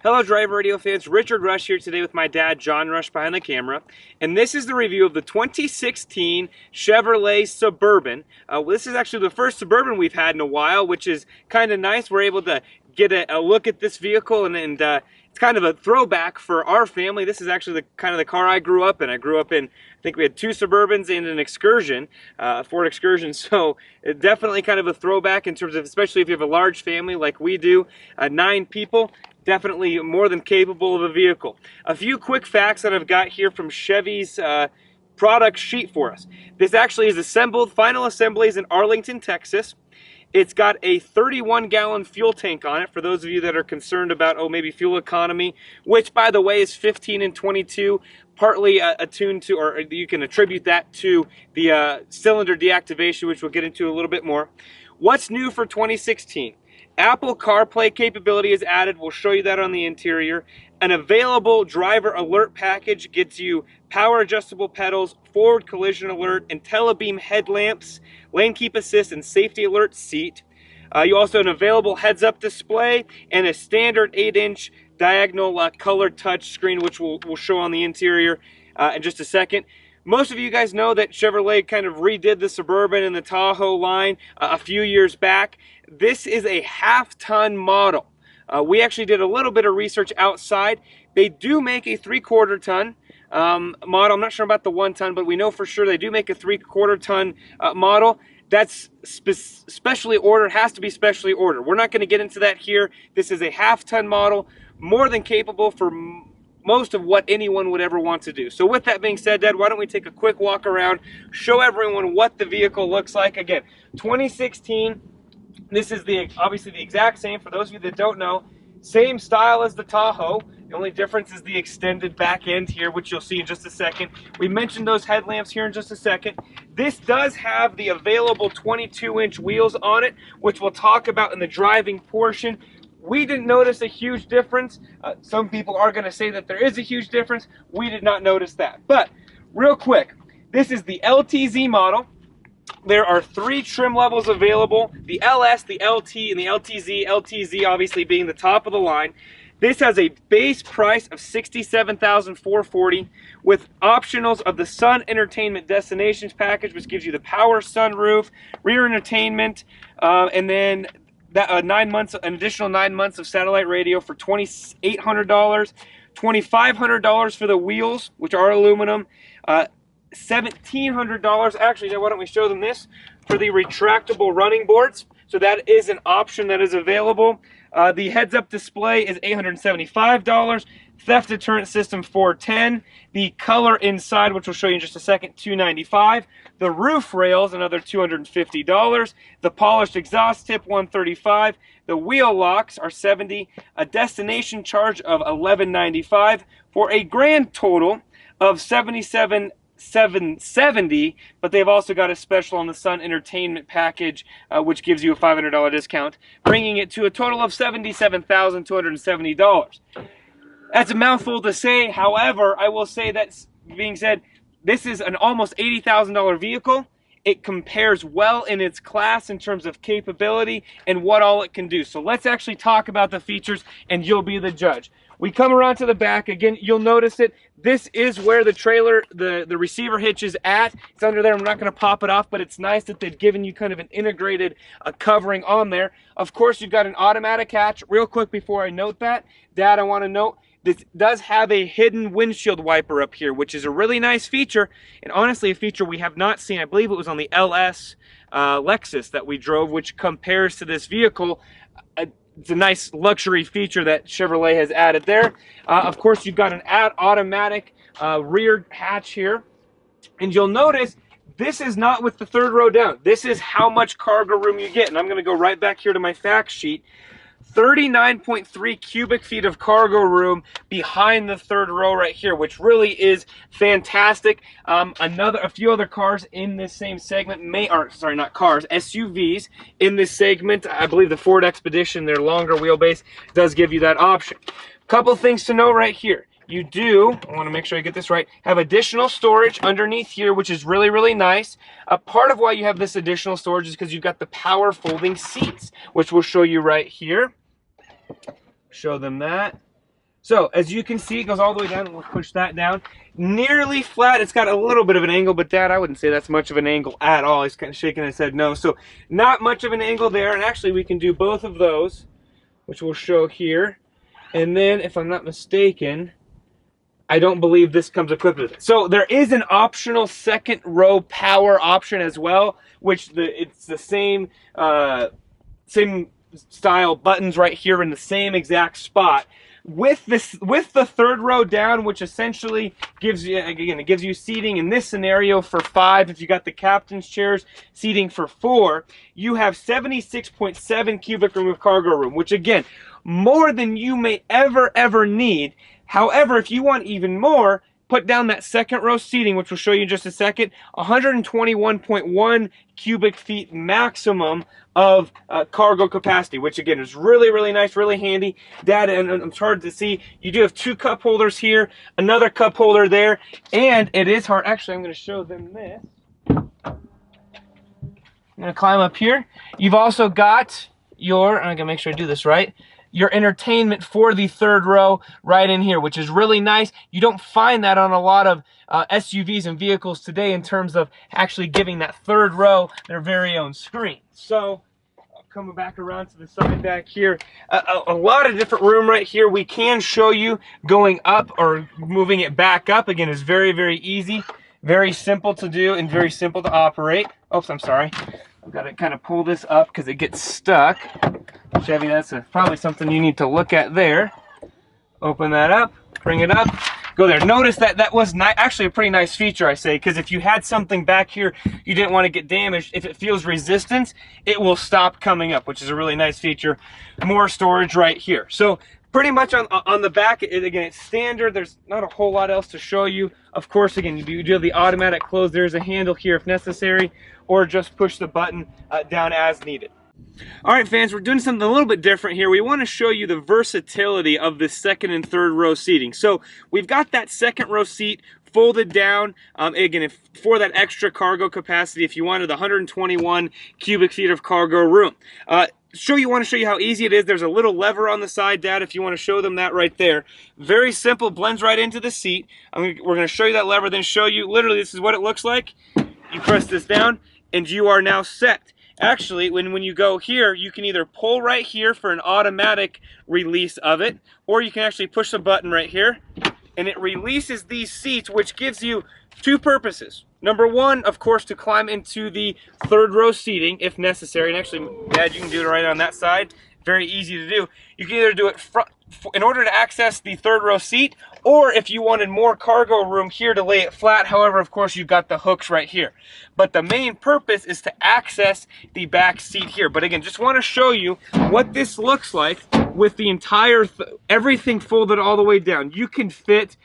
Hello Driver Radio fans, Richard Rush here today with my dad John Rush behind the camera, and this is the review of the 2016 Chevrolet Suburban. This is actually the first Suburban we've had in a while, which is kind of nice. We're able to get a look at this vehicle, and it's kind of a throwback for our family. This is actually the kind of the car I grew up in. I grew up in, I think we had two Suburbans and an Excursion, Ford Excursion, so definitely kind of a throwback in terms of, especially if you have a large family like we do, 9 people. Definitely more than capable of a vehicle. A few quick facts that I've got here from Chevy's product sheet for us. This actually is assembled, final assemblies in Arlington, Texas. It's got a 31-gallon fuel tank on it for those of you that are concerned about, oh, maybe fuel economy, which, by the way, is 15 and 22, partly attuned to, or you can attribute that to the cylinder deactivation, which we'll get into a little bit more. What's new for 2016? Apple CarPlay capability is added. We'll show you that on the interior. An available driver alert package gets you power adjustable pedals, forward collision alert, IntelliBeam headlamps, lane keep assist, and safety alert seat. You also have an available heads-up display and a standard 8-inch diagonal color touch screen, which we'll show on the interior in just a second. Most of you guys know that Chevrolet kind of redid the Suburban and the Tahoe line a few years back. This is a half-ton model. We actually did a little bit of research outside. They do make a 3/4 ton model. I'm not sure about the 1 ton, but we know for sure they do make a 3/4 ton model. That's specially ordered, has to be specially ordered. We're not going to get into that here. This is a half-ton model, more than capable for most of what anyone would ever want to do. So with that being said, Dad, why don't we take a quick walk around, show everyone what the vehicle looks like. Again, 2016, this is obviously the exact same. For those of you that don't know, same style as the Tahoe. The only difference is the extended back end here, which you'll see in just a second. We mentioned those headlamps here in just a second. This does have the available 22-inch wheels on it, which we'll talk about in the driving portion. We didn't notice a huge difference. Some people are going to say that there is a huge difference. We did not notice that. But real quick, this is the LTZ model. There are 3 trim levels available: the LS, the LT, and the LTZ. LTZ obviously being the top of the line. This has a base price of $67,440 with optionals of the Sun Entertainment Destinations package, which gives you the power sunroof, rear entertainment, and then that an additional 9 months of satellite radio for $2,800, $2,500 for the wheels, which are aluminum, $1,700. Actually, why don't we show them this for the retractable running boards? So that is an option that is available. The heads-up display is $875. Theft deterrent system $410. The color inside, which we'll show you in just a second, $295. The roof rails, another $250. The polished exhaust tip, $135. The wheel locks are $70. A destination charge of $1195 for a grand total of $77,770, but they've also got a special on the Sun Entertainment package, which gives you a $500 discount, bringing it to a total of $77,270. That's a mouthful to say. However, I will say that being said, this is an almost $80,000 vehicle. It compares well in its class in terms of capability and what all it can do. So let's actually talk about the features, and you'll be the judge. We come around to the back. Again, you'll notice it. This is where the trailer, the receiver hitch is at. It's under there. I'm not going to pop it off, but it's nice that they've given you kind of an integrated covering on there. Of course, you've got an automatic hatch. Real quick before I note that, Dad, I want to note, this does have a hidden windshield wiper up here, which is a really nice feature, and honestly a feature we have not seen. I believe it was on the LS Lexus that we drove, which compares to this vehicle. It's a nice luxury feature that Chevrolet has added there. Of course, you've got an automatic rear hatch here, and you'll notice this is not with the 3rd row down. This is how much cargo room you get, and I'm going to go right back here to my fact sheet. 39.3 cubic feet of cargo room behind the 3rd row right here, which really is fantastic. A few other cars in this same segment SUVs in this segment. I believe the Ford Expedition, their longer wheelbase, does give you that option. Couple things to know right here. You do, I want to make sure I get this right, have additional storage underneath here, which is really, really nice. Part of why you have this additional storage is because you've got the power folding seats, which we'll show you right here. Show them that. So as you can see, it goes all the way down. We'll push that down. Nearly flat. It's got a little bit of an angle, but Dad, I wouldn't say that's much of an angle at all. He's kind of shaking his head no. So not much of an angle there. And actually we can do both of those, which we'll show here. And then if I'm not mistaken, I don't believe this comes equipped with it. So there is an optional second row power option as well, which it's the same same style buttons right here in the same exact spot. With the third row down, which essentially gives you, again, it gives you seating in this scenario for 5. If you got the captain's chairs, seating for 4, you have 76.7 cubic room of cargo room, which again, more than you may ever need. However, if you want even more, put down that second row seating, which we'll show you in just a second. 121.1 cubic feet maximum of cargo capacity, which again is really nice, really handy. Dad, and it's hard to see, you do have 2 cup holders here, another cup holder there, and it is hard. Actually, I'm going to show them this. I'm going to climb up here. You've also got your, I'm going to make sure I do this right, your entertainment for the third row right in here, which is really nice. You don't find that on a lot of SUVs and vehicles today in terms of actually giving that third row their very own screen. So coming back around to the side back here, a lot of different room right here. We can show you going up or moving it back up. Again, it's very easy, very simple to do, and very simple to operate. Oops, I'm sorry. I've got to kind of pull this up because it gets stuck. Chevy, that's probably something you need to look at there. Open that up, bring it up, go there. Notice that was actually a pretty nice feature, I say, because if you had something back here you didn't want to get damaged, if it feels resistance, it will stop coming up, which is a really nice feature. More storage right here. So pretty much on the back, again, it's standard. There's not a whole lot else to show you. Of course, again, you do have the automatic close. There's a handle here if necessary, or just push the button down as needed. All right, fans, we're doing something a little bit different here. We want to show you the versatility of the second and third row seating. So we've got that second row seat folded down, again, for that extra cargo capacity, if you wanted 121 cubic feet of cargo room. Want to show you how easy it is. There's a little lever on the side, Dad, if you want to show them that right there. Very simple, blends right into the seat. We're going to show you that lever, then show you, literally, this is what it looks like. You press this down, and you are now set. Actually, when you go here, you can either pull right here for an automatic release of it, or you can actually push the button right here, and it releases these seats, which gives you 2 purposes. Number 1, of course, to climb into the third row seating if necessary. And actually, Dad, you can do it right on that side. Very easy to do. You can either do it in order to access the third row seat, or if you wanted more cargo room here to lay it flat. However, of course, you've got the hooks right here. But the main purpose is to access the back seat here. But again, just want to show you what this looks like with the entire, everything folded all the way down. You can fit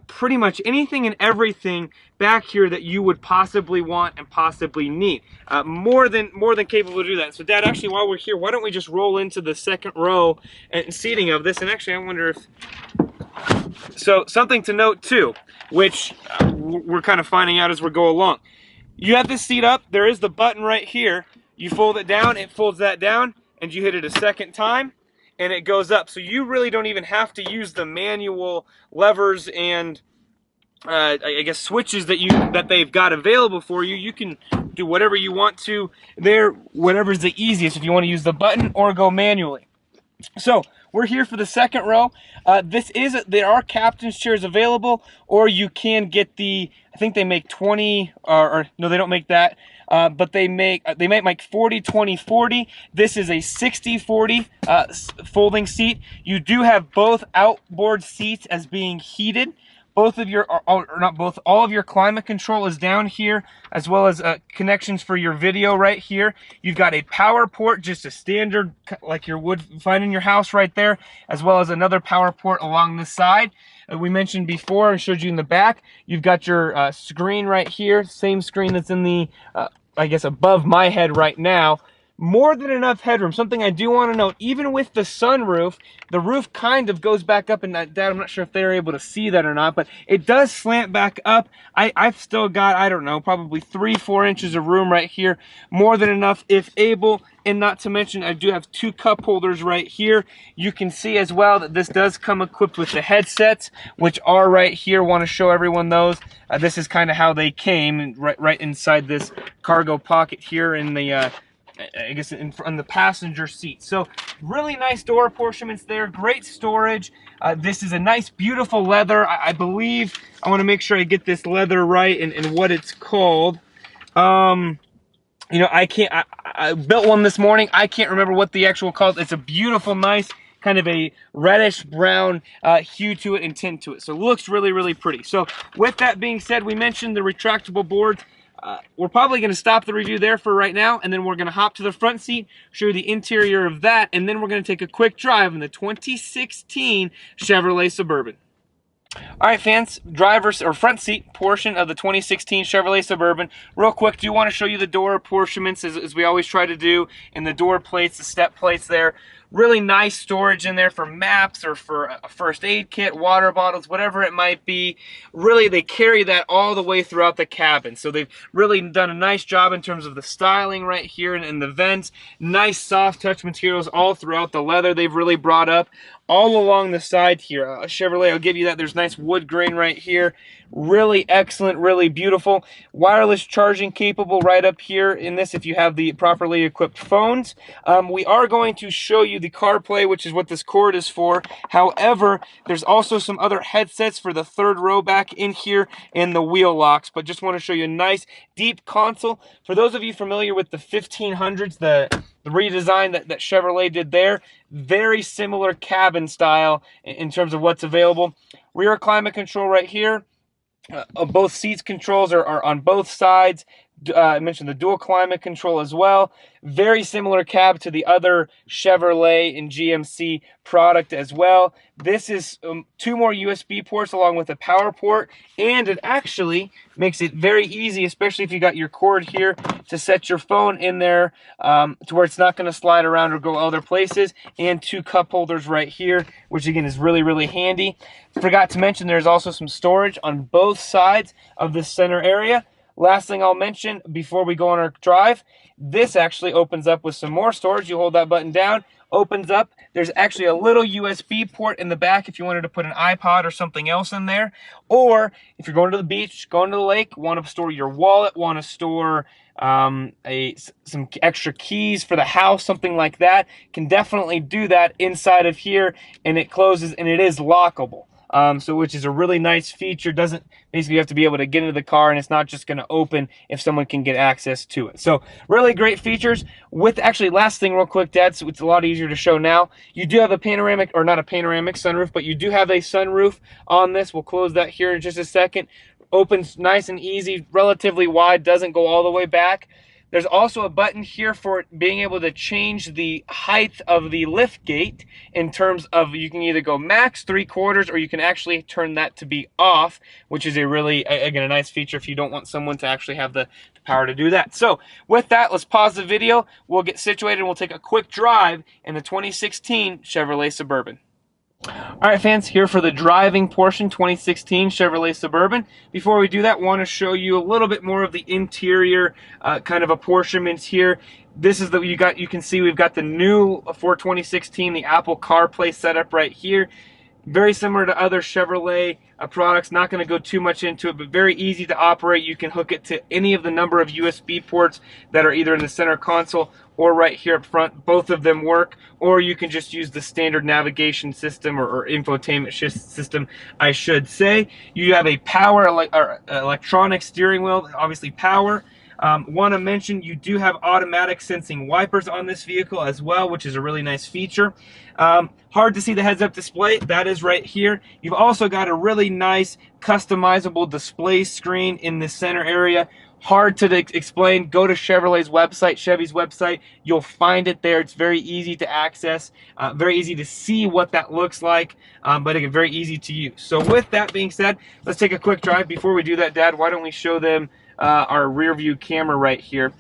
pretty much anything and everything back here that you would possibly want and possibly need. More than capable to do that. So Dad, actually, while we're here, why don't we just roll into the second row and seating of this? And actually, I wonder if, so something to note too, which we're kind of finding out as we go along. You have this seat up, there is the button right here. You fold it down, it folds that down, and you hit it a second time, and it goes up. So you really don't even have to use the manual levers and I guess switches that they've got available for you. You can do whatever you want to there, whatever's the easiest, if you want to use the button or go manually. So we're here for the second row. There are captain's chairs available, or you can get the, I think they make 20, or no, they don't make that. But they make 40, 20, 40. This is a 60, 40 folding seat. You do have both outboard seats as being heated. Both of your, or not both, all of your climate control is down here, as well as connections for your video right here. You've got a power port, just a standard, like you would find in your house right there, as well as another power port along the side. We mentioned before, I showed you in the back, you've got your screen right here, same screen that's in the, I guess above my head right now. more than enough headroom. Something I do want to note, even with the sunroof, the roof kind of goes back up, and Dad, I'm not sure if they're able to see that or not, but it does slant back up. I've still got, I don't know, probably 3-4 inches of room right here, more than enough if able. And not to mention, I do have 2 cup holders right here. You can see as well that this does come equipped with the headsets, which are right here. Want to show everyone those. This is kind of how they came, right inside this cargo pocket here in the, I guess, on the passenger seat. So really nice door apportionments there. Great storage. This is a nice, beautiful leather. I believe, I want to make sure I get this leather right and what it's called. You know, I built one this morning. I can't remember what the actual called. It's a beautiful, nice, kind of a reddish brown hue to it and tint to it. So it looks really, really pretty. So with that being said, we mentioned the retractable board. We're probably going to stop the review there for right now, and then we're going to hop to the front seat, show you the interior of that, and then we're going to take a quick drive in the 2016 Chevrolet Suburban. All right, fans, driver's or front seat portion of the 2016 Chevrolet Suburban. Real quick, do want to show you the door apportionments as we always try to do, and the door plates, the step plates there. Really nice storage in there for maps or for a first aid kit, water bottles, whatever it might be. Really, they carry that all the way throughout the cabin. So they've really done a nice job in terms of the styling right here and the vents. Nice soft touch materials all throughout the leather they've really brought up. All along the side here, Chevrolet, I'll give you that. There's nice wood grain right here. Really excellent, really beautiful. Wireless charging capable right up here in this if you have the properly equipped phones. We are going to show you the CarPlay, which is what this cord is for. However, there's also some other headsets for the third row back in here and the wheel locks. But just want to show you a nice deep console. For those of you familiar with the 1500s, the redesign that Chevrolet did there, very similar cabin style in terms of what's available. Rear climate control right here. Both seats controls are on both sides. I mentioned the dual climate control as well. Very similar cab to the other Chevrolet and GMC product as well. This is 2 more USB ports along with a power port, and it actually makes it very easy, especially if you got your cord here, to set your phone in there to where it's not going to slide around or go other places, and 2 cup holders right here, which again is really, really handy. Forgot to mention there's also some storage on both sides of the center area. Last thing I'll mention before we go on our drive, this actually opens up with some more storage. You hold that button down, opens up. There's actually a little USB port in the back if you wanted to put an iPod or something else in there. Or if you're going to the beach, going to the lake, want to store your wallet, want to store some extra keys for the house, something like that, can definitely do that inside of here, and it closes and it is lockable. Which is a really nice feature. Doesn't basically you have to be able to get into the car, and it's not just going to open if someone can get access to it. So really great features. With actually, last thing real quick, Dad, so it's a lot easier to show now. You do have a panoramic, or not a panoramic sunroof, but you do have a sunroof on this. We'll close that here in just a second. Opens nice and easy, relatively wide, doesn't go all the way back. There's also a button here for being able to change the height of the lift gate in terms of you can either go max 3/4 or you can actually turn that to be off, which is a really, again, a nice feature if you don't want someone to actually have the power to do that. So with that, let's pause the video. We'll get situated and we'll take a quick drive in the 2016 Chevrolet Suburban. All right, fans, here for the driving portion, 2016 Chevrolet Suburban. Before we do that, want to show you a little bit more of the interior kind of apportionments here. This is you can see we've got the new for 2016, the Apple CarPlay setup right here. Very similar to other Chevrolet products. Not going to go too much into it, but very easy to operate. You can hook it to any of the number of USB ports that are either in the center console or right here up front. Both of them work, or you can just use the standard navigation system or infotainment system, I should say. You have a power electronic steering wheel, obviously power. Want to mention you do have automatic sensing wipers on this vehicle as well, which is a really nice feature. Hard to see the heads-up display. That is right here. You've also got a really nice customizable display screen in the center area. Hard to explain. Go to Chevrolet's website, Chevy's website. You'll find it there. It's very easy to access, very easy to see what that looks like, but again, very easy to use. So with that being said, let's take a quick drive. Before we do that, Dad, why don't we show them our rear view camera right here.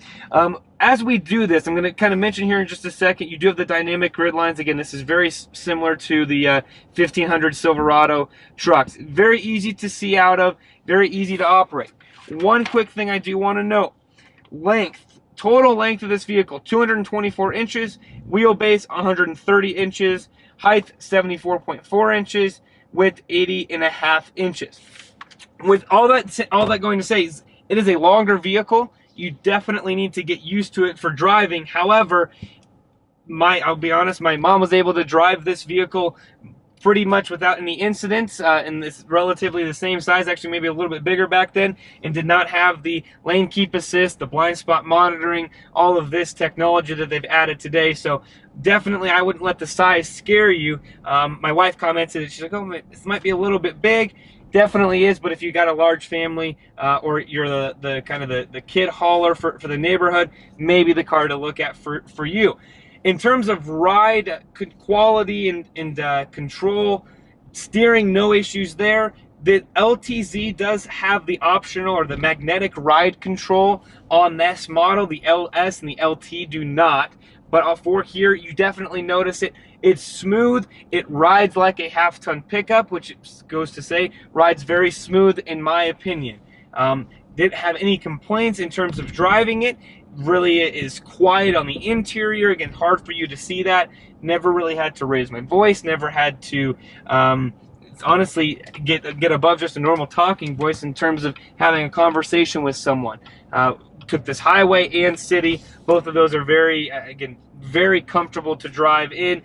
As we do this, I'm going to kind of mention here in just a second, you do have the dynamic grid lines. Again, this is very similar to the 1500 Silverado trucks. Very easy to see out of, very easy to operate. One quick thing I do want to note, length, total length of this vehicle, 224 inches, wheelbase 130 inches, height 74.4 inches, width 80.5 inches. With all that going to say is, it is a longer vehicle. You definitely need to get used to it for driving. However, I'll be honest, my mom was able to drive this vehicle pretty much without any incidents, and it's relatively the same size, actually maybe a little bit bigger back then, and did not have the lane keep assist, the blind spot monitoring, all of this technology that they've added today. So definitely I wouldn't let the size scare you. My wife commented, she's like, oh, this might be a little bit big. Definitely is, but if you got a large family, or you're the kind of the kid hauler for the neighborhood, maybe the car to look at for you. In terms of ride quality and control, steering, no issues there. The LTZ does have the optional or the magnetic ride control on this model. The LS and the LT do not. But for here, you definitely notice it. It's smooth. It rides like a half-ton pickup, which goes to say rides very smooth in my opinion. Didn't have any complaints in terms of driving it. Really, it is quiet on the interior. Again, hard for you to see that. Never really had to raise my voice. Never had to honestly get above just a normal talking voice in terms of having a conversation with someone. Took this highway and city. Both of those are very, again, very comfortable to drive in.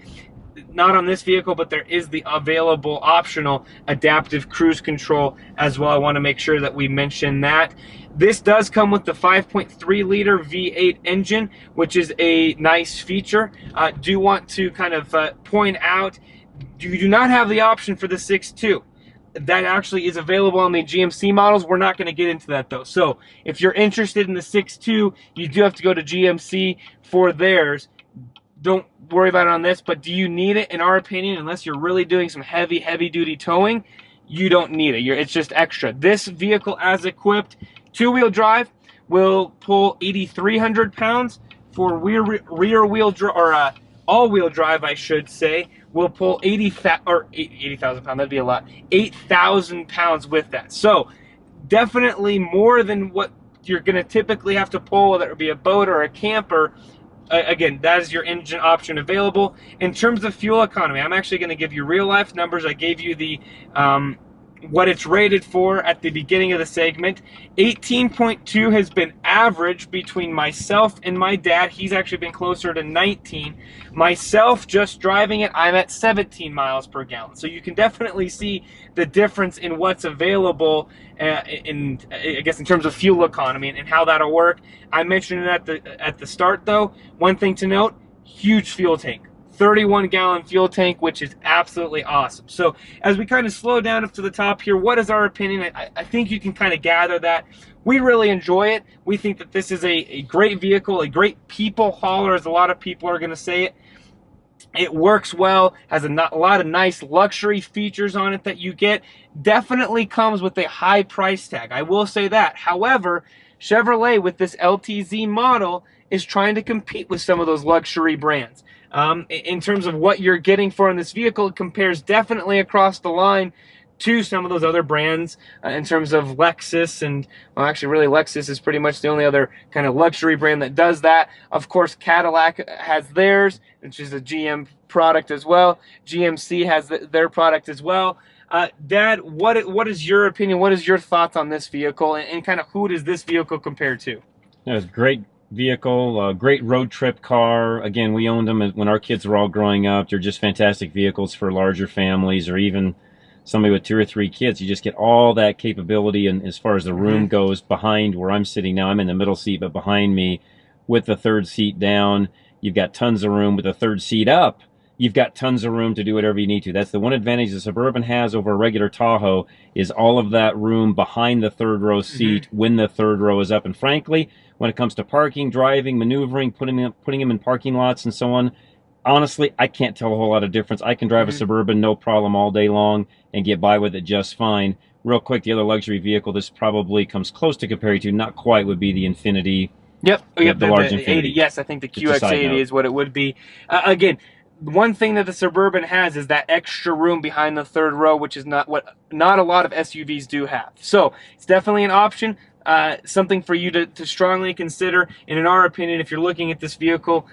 Not on this vehicle, but there is the available optional adaptive cruise control as well. I want to make sure that we mention that. This does come with the 5.3 liter V8 engine, which is a nice feature. Do want to kind of point out, you do not have the option for the 6.2. That actually is available on the GMC models. We're not going to get into that though. So if you're interested in the 6.2, you do have to go to GMC for theirs. Don't worry about it on this, but do you need it? In our opinion, unless you're really doing some heavy duty towing, you don't need it. It's just extra. This vehicle as equipped, two-wheel drive, will pull 8,300 pounds. For rear-wheel drive, or all-wheel drive, I should say, will pull 80,000 pounds. That'd be a lot. 8,000 pounds with that. So definitely more than what you're going to typically have to pull, whether it be a boat or a camper. Again, that is your engine option available. In terms of fuel economy, I'm actually going to give you real life numbers. I gave you the what it's rated for at the beginning of the segment. 18.2 has been average between myself and my dad. He's actually been closer to 19. Myself, just driving it, I'm at 17 miles per gallon. So you can definitely see the difference in what's available I guess in terms of fuel economy and how that'll work. I mentioned it at the start though. One thing to note, huge fuel tank. 31-gallon fuel tank, which is absolutely awesome. So as we kind of slow down up to the top here, what is our opinion? I think you can kind of gather that. We really enjoy it. We think that this is a great vehicle, a great people hauler, as a lot of people are going to say it. It works well, has a lot of nice luxury features on it that you get. Definitely comes with a high price tag. I will say that. However, Chevrolet with this LTZ model is trying to compete with some of those luxury brands. In terms of what you're getting for in this vehicle, it compares definitely across the line to some of those other brands in terms of Lexus. And well, actually really Lexus is pretty much the only other kind of luxury brand that does that. Of course, Cadillac has theirs, which is a GM product as well. GMC has their product as well. Dad, what is your opinion? What is your thoughts on this vehicle, and kind of who does this vehicle compare to? Yeah, it's a great vehicle, great road trip car. Again, we owned them when our kids were all growing up. They're just fantastic vehicles for larger families, or even somebody with 2 or 3 kids. You just get all that capability, and as far as the room goes, behind where I'm sitting now, I'm in the middle seat, but behind me with the third seat down, you've got tons of room. With the third seat up, you've got tons of room to do whatever you need to. That's the one advantage the Suburban has over a regular Tahoe, is all of that room behind the third row seat when the third row is up. And frankly, when it comes to parking, driving, maneuvering, putting them in parking lots and so on, honestly, I can't tell a whole lot of difference. I can drive a Suburban no problem all day long and get by with it just fine. real quick, the other luxury vehicle this probably comes close to comparing to, not quite, would be the Infinity. Yep, yep, The large the 80. Infinity. Yes, I think the Just a side QX80 note. is what it would be. Again, one thing that the Suburban has is that extra room behind the third row, which is not a lot of SUVs do have. So it's definitely an option, something for you to strongly consider. And in our opinion, if you're looking at this vehicle,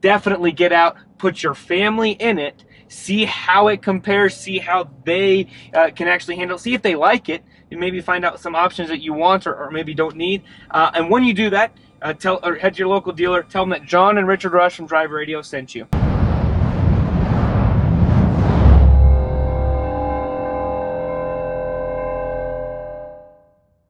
definitely get out, put your family in it, see how it compares, see how they can actually handle it, see if they like it, and maybe find out some options that you want or maybe don't need. And when you do that, head to your local dealer, tell them that John and Richard Rush from Drive Radio sent you.